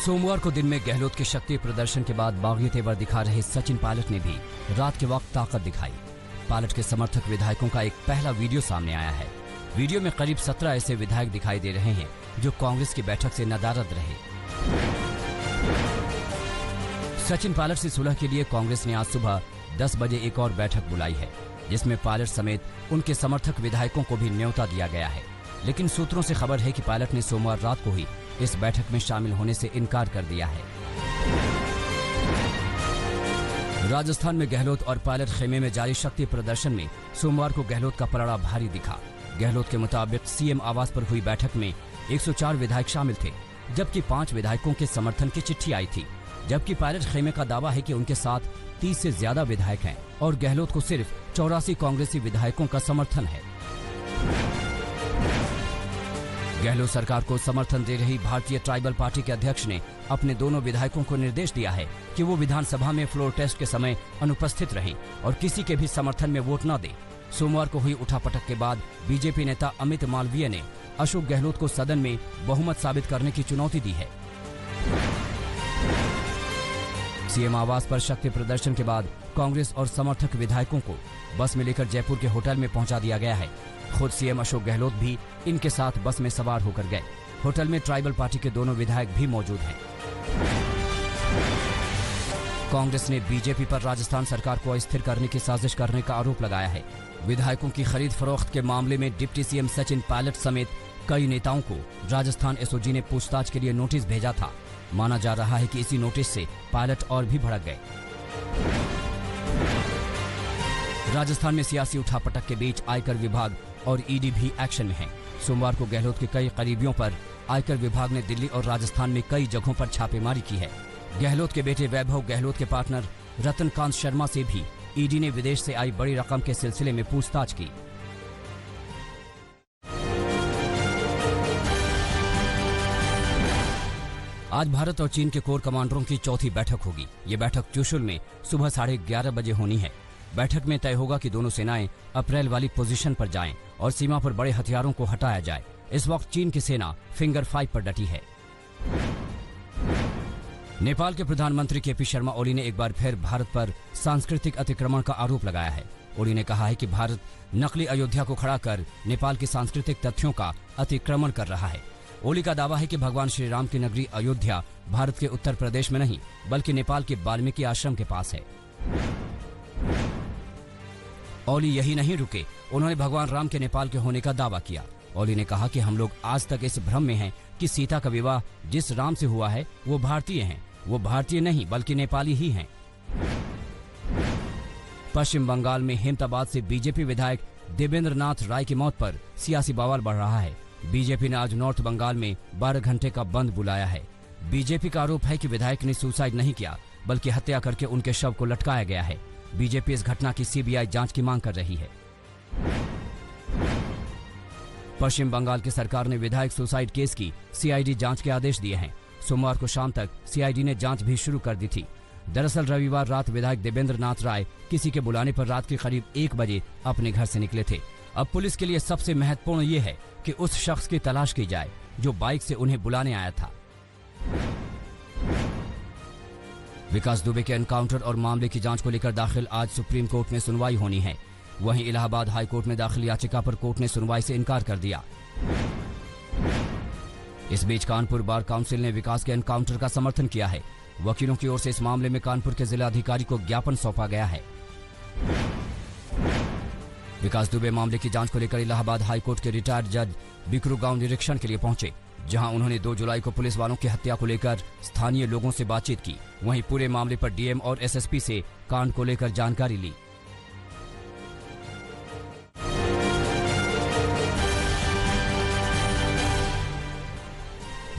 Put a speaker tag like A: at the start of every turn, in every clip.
A: सोमवार को दिन में गहलोत के शक्ति प्रदर्शन के बाद बागी तेवर दिखा रहे सचिन पायलट ने भी रात के वक्त ताकत दिखाई। पायलट के समर्थक विधायकों का एक पहला वीडियो सामने आया है। वीडियो में करीब 17 ऐसे विधायक दिखाई दे रहे हैं जो कांग्रेस की बैठक से नदारद रहे। सचिन पायलट से सुलह के लिए कांग्रेस ने आज सुबह 10 बजे एक और बैठक बुलाई है, जिसमें पायलट समेत उनके समर्थक विधायकों को भी न्योता दिया गया है। लेकिन सूत्रों से खबर है कि पायलट ने सोमवार रात को ही इस बैठक में शामिल होने से इनकार कर दिया है। राजस्थान में गहलोत और पायलट खेमे में जारी शक्ति प्रदर्शन में सोमवार को गहलोत का पलड़ा भारी दिखा। गहलोत के मुताबिक सीएम आवास पर हुई बैठक में 104 विधायक शामिल थे, जबकि 5 विधायकों के समर्थन की चिट्ठी आई थी। जबकि पायलट खेमे का दावा है कि उनके साथ 30 से ज्यादा विधायक हैं और गहलोत को सिर्फ 84 कांग्रेसी विधायकों का समर्थन है। गहलोत सरकार को समर्थन दे रही भारतीय ट्राइबल पार्टी के अध्यक्ष ने अपने दोनों विधायकों को निर्देश दिया है कि वो विधानसभा में फ्लोर टेस्ट के समय अनुपस्थित रहें और किसी के भी समर्थन में वोट न दें। सोमवार को हुई उठापटक के बाद बीजेपी नेता अमित मालवीय ने अशोक गहलोत को सदन में बहुमत साबित करने की चुनौती दी है। सीएम आवास पर शक्ति प्रदर्शन के बाद कांग्रेस और समर्थक विधायकों को बस में लेकर जयपुर के होटल में पहुंचा दिया गया है। खुद सीएम अशोक गहलोत भी इनके साथ बस में सवार होकर गए। होटल में ट्राइबल पार्टी के दोनों विधायक भी मौजूद हैं। कांग्रेस ने बीजेपी पर राजस्थान सरकार को अस्थिर करने की साजिश करने का आरोप लगाया है। विधायकों की खरीद फरोख्त के मामले में डिप्टी सीएम सचिन पायलट समेत कई नेताओं को राजस्थान एसओजी ने पूछताछ के लिए नोटिस भेजा था। माना जा रहा है कि इसी नोटिस से पायलट और भी भड़क गए। राजस्थान में सियासी उठापटक के बीच आयकर विभाग और ईडी भी एक्शन में है। सोमवार को गहलोत के कई करीबियों पर आयकर विभाग ने दिल्ली और राजस्थान में कई जगहों पर छापेमारी की है। गहलोत के बेटे वैभव गहलोत के पार्टनर रतनकांत शर्मा से भी ईडी ने विदेश से आई बड़ी रकम के सिलसिले में पूछताछ की। आज भारत और चीन के कोर कमांडरों की चौथी बैठक होगी। ये बैठक चुशुल में सुबह 11:30 बजे होनी है। बैठक में तय होगा कि दोनों सेनाएं अप्रैल वाली पोजीशन पर जाएं और सीमा पर बड़े हथियारों को हटाया जाए। इस वक्त चीन की सेना फिंगर 5 पर डटी है। नेपाल के प्रधानमंत्री केपी शर्मा ओली ने एक बार फिर भारत पर सांस्कृतिक अतिक्रमण का आरोप लगाया है। ओली ने कहा है कि भारत नकली अयोध्या को खड़ा कर नेपाल की सांस्कृतिक तथ्यों का अतिक्रमण कर रहा है। ओली का दावा है कि भगवान श्री राम की नगरी अयोध्या भारत के उत्तर प्रदेश में नहीं बल्कि नेपाल के वाल्मीकि आश्रम के पास है। ओली यही नहीं रुके, उन्होंने भगवान राम के नेपाल के होने का दावा किया। ओली ने कहा कि हम लोग आज तक इस भ्रम में हैं कि सीता का विवाह जिस राम से हुआ है वो भारतीय हैं। वो भारतीय नहीं बल्कि नेपाली ही हैं। पश्चिम बंगाल में हेमताबाद से बीजेपी विधायक देवेंद्र नाथ राय की मौत पर सियासी बवाल बढ़ रहा है। बीजेपी ने आज नॉर्थ बंगाल में 12 घंटे का बंद बुलाया है। बीजेपी का आरोप है कि विधायक ने सुसाइड नहीं किया बल्कि हत्या करके उनके शव को लटकाया गया है। बीजेपी इस घटना की सीबीआई जांच की मांग कर रही है। पश्चिम बंगाल की सरकार ने विधायक सुसाइड केस की सीआईडी जांच के आदेश दिए हैं। सोमवार को शाम तक सीआईडी ने जांच भी शुरू कर दी थी। दरअसल रविवार रात विधायक देवेंद्र नाथ राय किसी के बुलाने पर रात के करीब 1 बजे अपने घर से निकले थे। अब पुलिस के लिए सबसे महत्वपूर्ण ये है कि उस शख्स की तलाश की जाए जो बाइक से उन्हें बुलाने आया था। विकास दुबे के एनकाउंटर और मामले की जांच को लेकर दाखिल आज सुप्रीम कोर्ट में सुनवाई होनी है। वहीं इलाहाबाद हाई कोर्ट में दाखिल याचिका पर कोर्ट ने सुनवाई से इनकार कर दिया। इस बीच कानपुर बार काउंसिल ने विकास के एनकाउंटर का समर्थन किया है। वकीलों की ओर से इस मामले में कानपुर के जिला अधिकारी को ज्ञापन सौंपा गया है। विकास दुबे मामले की जांच को लेकर इलाहाबाद हाई कोर्ट के रिटायर्ड जज बिकरू गांव निरीक्षण के लिए पहुंचे, जहां उन्होंने 2 जुलाई को पुलिस वालों की हत्या को लेकर स्थानीय लोगों से बातचीत की। वहीं पूरे मामले पर डीएम और एसएसपी से कांड को लेकर जानकारी ली।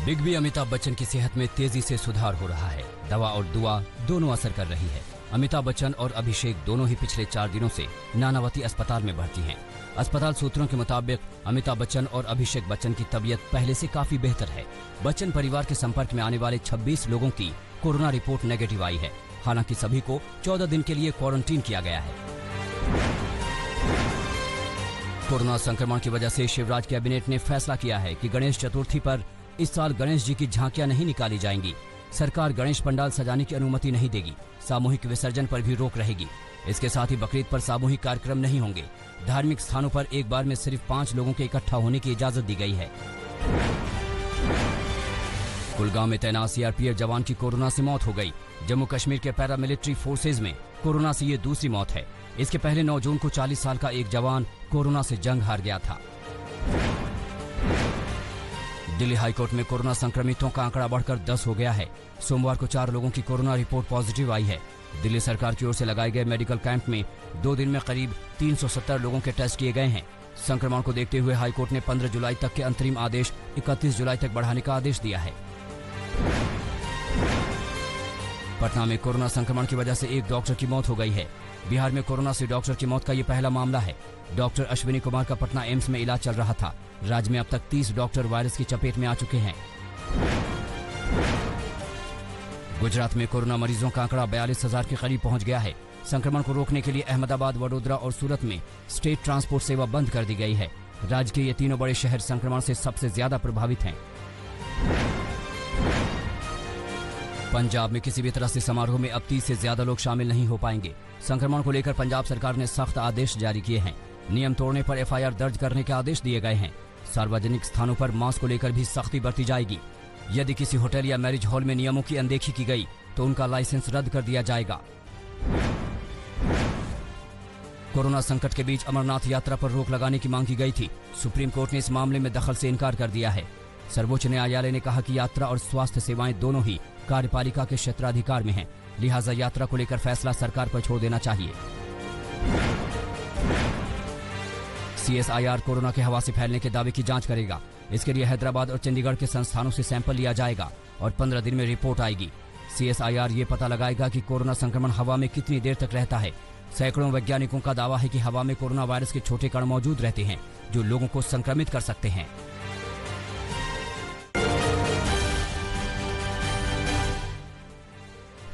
A: बिग बी अमिताभ बच्चन की सेहत में तेजी से सुधार हो रहा है। दवा और दुआ दोनों असर कर रही है। अमिताभ बच्चन और अभिषेक दोनों ही पिछले 4 दिनों से नानावती अस्पताल में भर्ती हैं। अस्पताल सूत्रों के मुताबिक अमिताभ बच्चन और अभिषेक बच्चन की तबीयत पहले से काफी बेहतर है। बच्चन परिवार के संपर्क में आने वाले 26 लोगों की कोरोना रिपोर्ट नेगेटिव आई है। हालांकि सभी को 14 दिन के लिए क्वारंटीन किया गया है। कोरोना संक्रमण की वजह से शिवराज कैबिनेट ने फैसला किया है कि गणेश चतुर्थी पर इस साल गणेश जी की झांकियां नहीं निकाली जाएंगी। सरकार गणेश पंडाल सजाने की अनुमति नहीं देगी। सामूहिक विसर्जन पर भी रोक रहेगी। इसके साथ ही बकरीद पर सामूहिक कार्यक्रम नहीं होंगे। धार्मिक स्थानों पर एक बार में सिर्फ 5 लोगों के इकट्ठा होने की इजाजत दी गई है। कुलगांव में तैनात सीआरपीएफ जवान की कोरोना से मौत हो गई। जम्मू कश्मीर के पैरामिलिट्री फोर्सेज में कोरोना से ये दूसरी मौत है। इसके पहले 9 जून को 40 साल का एक जवान कोरोना से जंग हार गया था। दिल्ली हाईकोर्ट में कोरोना संक्रमितों का आंकड़ा बढ़कर 10 हो गया है। सोमवार को 4 लोगों की कोरोना रिपोर्ट पॉजिटिव आई है। दिल्ली सरकार की ओर से लगाए गए मेडिकल कैंप में 2 दिन में करीब 370 लोगों के टेस्ट किए गए हैं। संक्रमण को देखते हुए हाईकोर्ट ने 15 जुलाई तक के अंतरिम आदेश 31 जुलाई तक बढ़ाने का आदेश दिया है। पटना में कोरोना संक्रमण की वजह से एक डॉक्टर की मौत हो गई है। बिहार में कोरोना से डॉक्टर की मौत का ये पहला मामला है। डॉक्टर अश्विनी कुमार का पटना एम्स में इलाज चल रहा था। राज्य में अब तक 30 डॉक्टर वायरस की चपेट में आ चुके हैं। गुजरात में कोरोना मरीजों का आंकड़ा 42,000 के करीब पहुंच गया है। संक्रमण को रोकने के लिए अहमदाबाद, वडोदरा और सूरत में स्टेट ट्रांसपोर्ट सेवा बंद कर दी गई है। राज्य के ये तीनों बड़े शहर संक्रमण से सबसे ज्यादा प्रभावित हैं। पंजाब में किसी भी तरह से समारोह में अब 30 से ज्यादा लोग शामिल नहीं हो पाएंगे। संक्रमण को लेकर पंजाब सरकार ने सख्त आदेश जारी किए हैं। नियम तोड़ने पर एफआईआर दर्ज करने के आदेश दिए गए हैं। सार्वजनिक स्थानों पर मास्क को लेकर भी सख्ती बरती जाएगी। यदि किसी होटल या मैरिज हॉल में नियमों की अनदेखी की गई तो उनका लाइसेंस रद्द कर दिया जाएगा। कोरोना संकट के बीच अमरनाथ यात्रा पर रोक लगाने की मांग की गई थी। सुप्रीम कोर्ट ने इस मामले में दखल से इनकार कर दिया है। सर्वोच्च न्यायालय ने कहा कि यात्रा और स्वास्थ्य सेवाएं दोनों ही कार्यपालिका के क्षेत्राधिकार में हैं, लिहाजा यात्रा को लेकर फैसला सरकार पर छोड़ देना चाहिए। सीएसआईआर कोरोना के हवा से फैलने के दावे की जांच करेगा। इसके लिए हैदराबाद और चंडीगढ़ के संस्थानों से सैंपल लिया जाएगा और 15 दिन में रिपोर्ट आएगी। सीएसआईआर ये पता लगाएगा कि कोरोना संक्रमण हवा में कितनी देर तक रहता है। सैकड़ों वैज्ञानिकों का दावा है कि हवा में कोरोना वायरस के छोटे कण मौजूद रहते हैं जो लोगों को संक्रमित कर सकते हैं।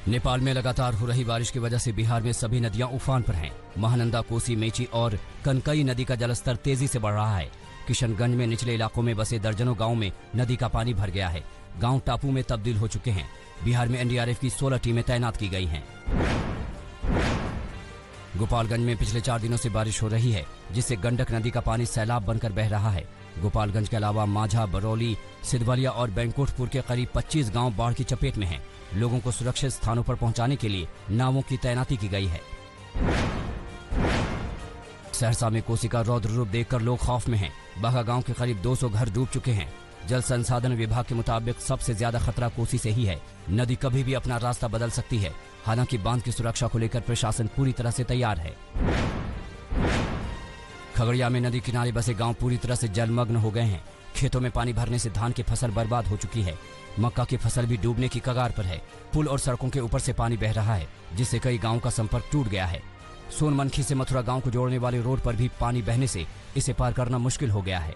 A: नेपाल में लगातार हो रही बारिश की वजह से बिहार में सभी नदियां उफान पर हैं। महानंदा, कोसी, मेची और कनकई नदी का जलस्तर तेजी से बढ़ रहा है। किशनगंज में निचले इलाकों में बसे दर्जनों गांवों में नदी का पानी भर गया है। गांव टापू में तब्दील हो चुके हैं। बिहार में एनडीआरएफ की 16 टीमें तैनात की गई हैं। गोपालगंज में पिछले 4 दिनों से बारिश हो रही है, जिससे गंडक नदी का पानी सैलाब बनकर बह रहा है। गोपालगंज के अलावा माझा, बरौली, सिद्धवलिया और बैंकोटपुर के करीब 25 गांव बाढ़ की चपेट में हैं। लोगों को सुरक्षित स्थानों पर पहुंचाने के लिए नावों की तैनाती की गई है। सहरसा में कोसी का रौद्र रूप देखकर लोग खौफ में हैं। बाघा गांव के करीब 200 घर डूब चुके हैं। जल संसाधन विभाग के मुताबिक सबसे ज्यादा खतरा कोसी से ही है। नदी कभी भी अपना रास्ता बदल सकती है। हालांकि बांध की सुरक्षा को लेकर प्रशासन पूरी तरह से तैयार है। खगड़िया में नदी किनारे बसे गांव पूरी तरह से जलमग्न हो गए हैं। खेतों में पानी भरने से धान की फसल बर्बाद हो चुकी है। मक्का की फसल भी डूबने की कगार पर है। पुल और सड़कों के ऊपर से पानी बह रहा है, जिससे कई गांवों का संपर्क टूट गया है। सोनमनखी से मथुरा गांव को जोड़ने वाले रोड पर भी पानी बहने से इसे पार करना मुश्किल हो गया है।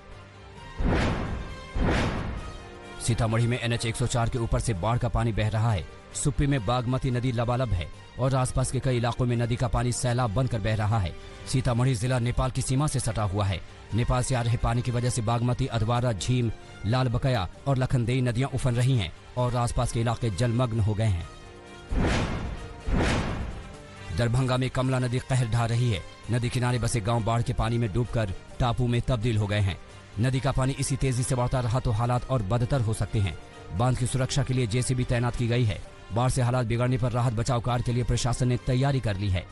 A: सीतामढ़ी में NH 104 के ऊपर से बाढ़ का पानी बह रहा है। सुप्पी में बागमती नदी लबालब है और आसपास के कई इलाकों में नदी का पानी सैलाब बनकर बह रहा है। सीतामढ़ी जिला नेपाल की सीमा से सटा हुआ है। नेपाल से आ रहे पानी की वजह से बागमती, अधवारा, झीम, लाल बकया और लखनदेई नदियां उफन रही हैं और आसपास के इलाके जलमग्न हो गए हैं। दरभंगा में कमला नदी कहर ढा रही है। नदी किनारे बसे गांव बाढ़ के पानी में डूबकर टापू में तब्दील हो गए हैं। नदी का पानी इसी तेजी से बढ़ता रहा तो हालात और बदतर हो सकते हैं। बांध की सुरक्षा के लिए जेसीबी तैनात की गई है। बाढ़ से हालात बिगड़ने पर राहत बचाव कार्य के लिए प्रशासन ने तैयारी कर ली है।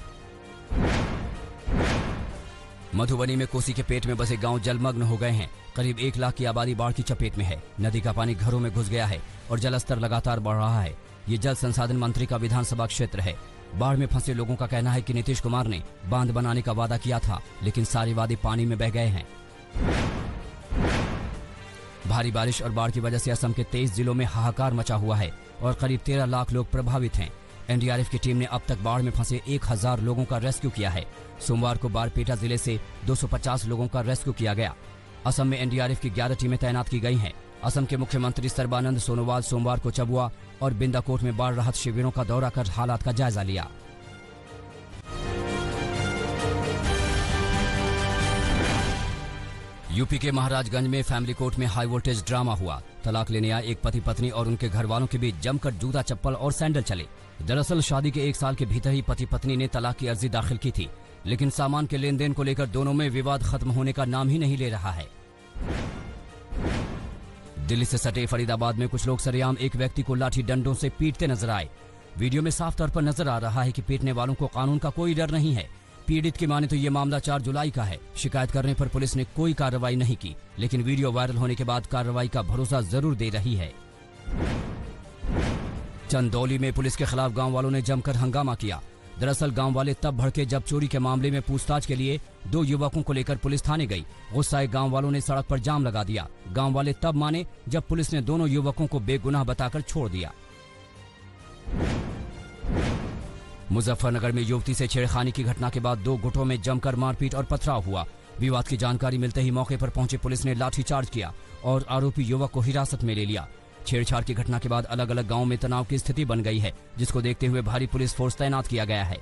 A: मधुबनी में कोसी के पेट में बसे गांव जलमग्न हो गए हैं। करीब 1 लाख की आबादी बाढ़ की चपेट में है। नदी का पानी घरों में घुस गया है और जलस्तर लगातार बढ़ रहा है। ये जल संसाधन मंत्री का विधानसभा क्षेत्र है। बाढ़ में फंसे लोगों का कहना है कि नीतीश कुमार ने बांध बनाने का वादा किया था, लेकिन सारे वादे पानी में बह गए हैं। भारी बारिश और बाढ़ की वजह से असम के 23 जिलों में हाहाकार मचा हुआ है और करीब 13 लाख लोग प्रभावित हैं। एनडीआरएफ की टीम ने अब तक बाढ़ में फंसे 1000 लोगों का रेस्क्यू किया है। सोमवार को बारपेटा जिले से 250 लोगों का रेस्क्यू किया गया। असम में एनडीआरएफ की 11 टीमें तैनात की गई हैं। असम के मुख्यमंत्री सर्बानंद सोनोवाल सोमवार को चबुआ और बिंदाकोट में बाढ़ राहत शिविरों का दौरा कर हालात का जायजा लिया। यूपी के महाराजगंज में फैमिली कोर्ट में हाई वोल्टेज ड्रामा हुआ। तलाक लेने आए एक पति पत्नी और उनके घर वालों के बीच जमकर जूता चप्पल और सैंडल चले। दरअसल शादी के 1 साल के भीतर ही पति पत्नी ने तलाक की अर्जी दाखिल की थी, लेकिन सामान के लेन देन को लेकर दोनों में विवाद खत्म होने का नाम ही नहीं ले रहा है। दिल्ली से सटे फरीदाबाद में कुछ लोग सरेआम एक व्यक्ति को लाठी डंडों से पीटते नजर आए। वीडियो में साफ तौर पर नजर आ रहा है कि पीटने वालों को कानून का कोई डर नहीं है। पीड़ित की माने तो ये मामला 4 जुलाई का है। शिकायत करने पर पुलिस ने कोई कार्रवाई नहीं की, लेकिन वीडियो वायरल होने के बाद कार्रवाई का भरोसा जरूर दे रही है। चंदौली में पुलिस के खिलाफ गांव वालों ने जमकर हंगामा किया। दरअसल गांव वाले तब भड़के जब चोरी के मामले में पूछताछ के लिए 2 युवकों को लेकर पुलिस थाने गई। गुस्साए गांव वालों ने सड़क पर जाम लगा दिया। गांव वाले तब माने जब पुलिस ने दोनों युवकों को बेगुनाह बताकर छोड़ दिया। मुजफ्फरनगर में युवती से छेड़खानी की घटना के बाद 2 गुटों में जमकर मारपीट और पथराव हुआ। विवाद की जानकारी मिलते ही मौके पर पहुंचे पुलिस ने लाठीचार्ज किया और आरोपी युवक को हिरासत में ले लिया। छेड़छाड़ की घटना के बाद अलग अलग गांवों में तनाव की स्थिति बन गई है, जिसको देखते हुए भारी पुलिस फोर्स तैनात किया गया है।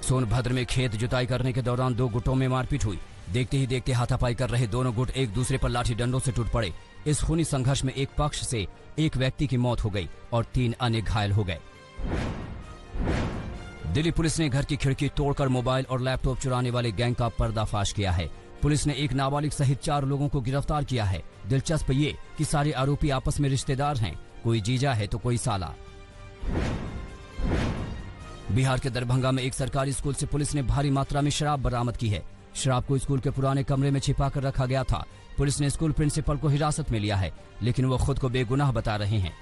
A: सोनभद्र में खेत जुताई करने के दौरान 2 गुटों में मारपीट हुई। देखते ही देखते हाथापाई कर रहे दोनों गुट एक दूसरे पर लाठी डंडों से टूट पड़े। इस खूनी संघर्ष में एक पक्ष से एक व्यक्ति की मौत हो गई और 3 अन्य घायल हो गए। दिल्ली पुलिस ने घर की खिड़की तोड़कर मोबाइल और लैपटॉप चुराने वाले गैंग का पर्दाफाश किया है। पुलिस ने एक नाबालिग सहित 4 लोगों को गिरफ्तार किया है। दिलचस्प ये कि सारे आरोपी आपस में रिश्तेदार हैं, कोई जीजा है तो कोई साला। बिहार के दरभंगा में एक सरकारी स्कूल से पुलिस ने भारी मात्रा में शराब बरामद की है। शराब को स्कूल के पुराने कमरे में छिपा कर रखा गया था। पुलिस ने स्कूल प्रिंसिपल को हिरासत में लिया है, लेकिन वो खुद को बेगुनाह बता रहे हैं।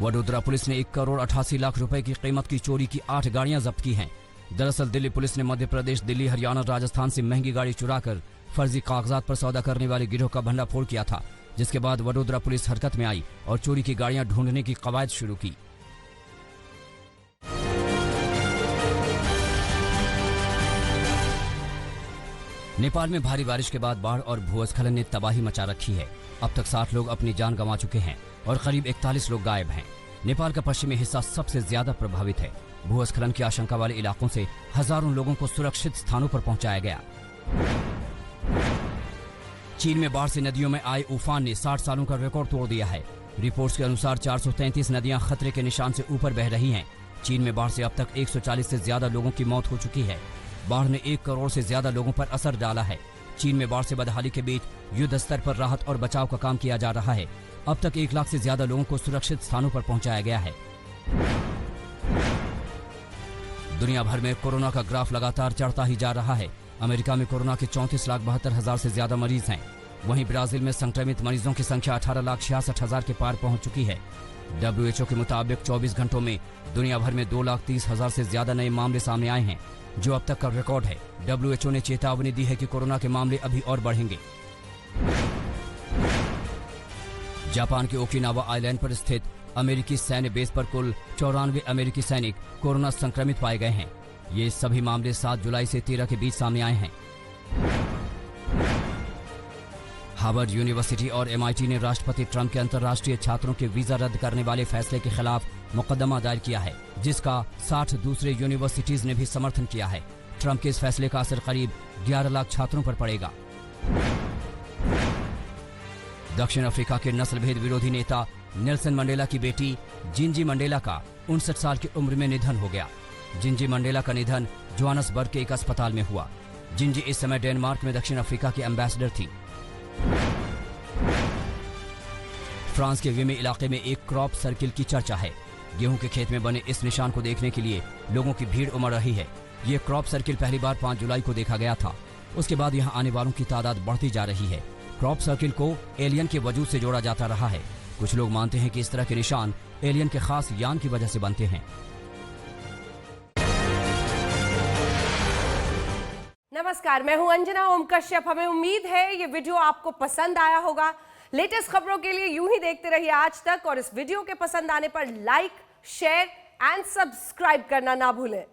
A: वडोदरा पुलिस ने 1 करोड़ 88 लाख रुपए की कीमत की चोरी की 8 गाड़ियां जब्त की हैं। दरअसल दिल्ली पुलिस ने मध्य प्रदेश, दिल्ली, हरियाणा, राजस्थान से महंगी गाड़ी चुराकर फर्जी कागजात पर सौदा करने वाले गिरोह का भंडाफोड़ किया था, जिसके बाद वडोदरा पुलिस हरकत में आई और चोरी की गाड़ियां ढूंढने की कवायद शुरू की। नेपाल में भारी बारिश के बाद बाढ़ और भूस्खलन ने तबाही मचा रखी है। अब तक 60 लोग अपनी जान गंवा चुके हैं और करीब 41 लोग गायब हैं। नेपाल का पश्चिमी हिस्सा सबसे ज्यादा प्रभावित है। भूस्खलन की आशंका वाले इलाकों से हजारों लोगों को सुरक्षित स्थानों पर पहुंचाया गया। चीन में बाढ़ से नदियों में आए उफान ने 60 सालों का रिकॉर्ड तोड़ दिया है। रिपोर्ट्स के अनुसार 433 नदियां खतरे के निशान से ऊपर बह रही हैं। चीन में बाढ़ से अब तक 140 से ज्यादा लोगों की मौत हो चुकी है। बाढ़ ने 1 करोड़ से ज्यादा लोगों पर असर डाला है। चीन में बाढ़ से बदहाली के बीच युद्ध स्तर पर राहत और बचाव का काम किया जा रहा है। अब तक 1 लाख से ज्यादा लोगों को सुरक्षित स्थानों पर पहुंचाया गया है। दुनिया भर में कोरोना का ग्राफ लगातार चढ़ता ही जा रहा है। अमेरिका में कोरोना के 34,72,000 से ज्यादा मरीज हैं। वहीं ब्राजील में संक्रमित मरीजों की संख्या 18,66,000 के पार पहुंच चुकी है। WHO के मुताबिक 24 घंटों में दुनिया भर में 2,30,000 से ज्यादा नए मामले सामने आए हैं, जो अब तक का रिकॉर्ड है। WHO ने चेतावनी दी है कि कोरोना के मामले अभी और बढ़ेंगे। जापान के ओकिनावा आइलैंड पर स्थित अमेरिकी सैन्य बेस पर कुल 94 अमेरिकी सैनिक कोरोना संक्रमित पाए गए हैं। ये सभी मामले 7 जुलाई से 13 के बीच सामने आए हैं। हार्वर्ड यूनिवर्सिटी और MIT ने राष्ट्रपति ट्रंप के अंतर्राष्ट्रीय छात्रों के वीजा रद्द करने वाले फैसले के खिलाफ मुकदमा दायर किया है, जिसका 60 दूसरे यूनिवर्सिटीज ने भी समर्थन किया है। ट्रंप के इस फैसले का असर करीब 11 लाख छात्रों पर पड़ेगा। दक्षिण अफ्रीका के नस्लभेद विरोधी नेता नेल्सन मंडेला की बेटी जिंजी मंडेला का 59 साल की उम्र में निधन हो गया। जिंजी मंडेला का निधन जोहान्सबर्ग के एक अस्पताल में हुआ। जिंजी इस समय डेनमार्क में दक्षिण अफ्रीका की एम्बेसडर थी। फ्रांस के विमे इलाके में एक क्रॉप सर्किल की चर्चा है। गेहूं के खेत में बने इस निशान को देखने के लिए लोगों की भीड़ उमड़ रही है। ये क्रॉप सर्किल पहली बार 5 जुलाई को देखा गया था। उसके बाद यहां आने वालों की तादाद बढ़ती जा रही है। क्रॉप सर्किल को एलियन के वजूद से जोड़ा जाता रहा है। कुछ लोग मानते हैं कि इस तरह के निशान एलियन के खास यान की वजह से बनते हैं।
B: नमस्कार, मैं हूं अंजना ओम कश्यप। हमें उम्मीद है ये वीडियो आपको पसंद आया होगा। लेटेस्ट खबरों के लिए यूं ही देखते रहिए आज तक और इस वीडियो के पसंद आने पर लाइक, शेयर एंड सब्सक्राइब करना ना भूलें।